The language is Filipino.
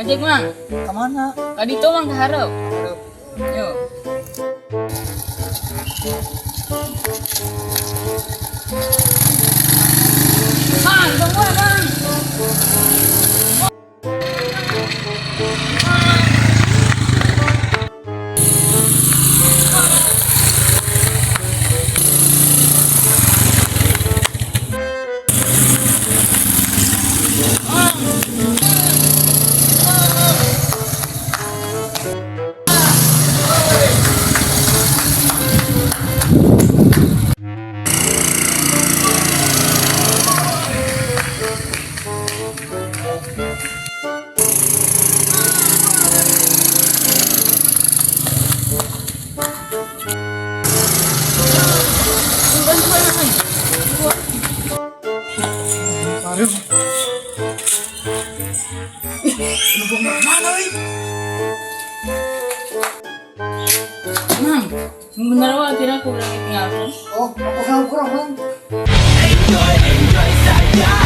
Ojek mang, Kemana? tadi tuh mang keharap. Yuk. Mang, tunggu mang. Aduh. Lu bawa mana, weh? Mang, sebentar wah tidak aku lagi tinggal. Oh, apa kamu kurang, Bang? Enjoy saja.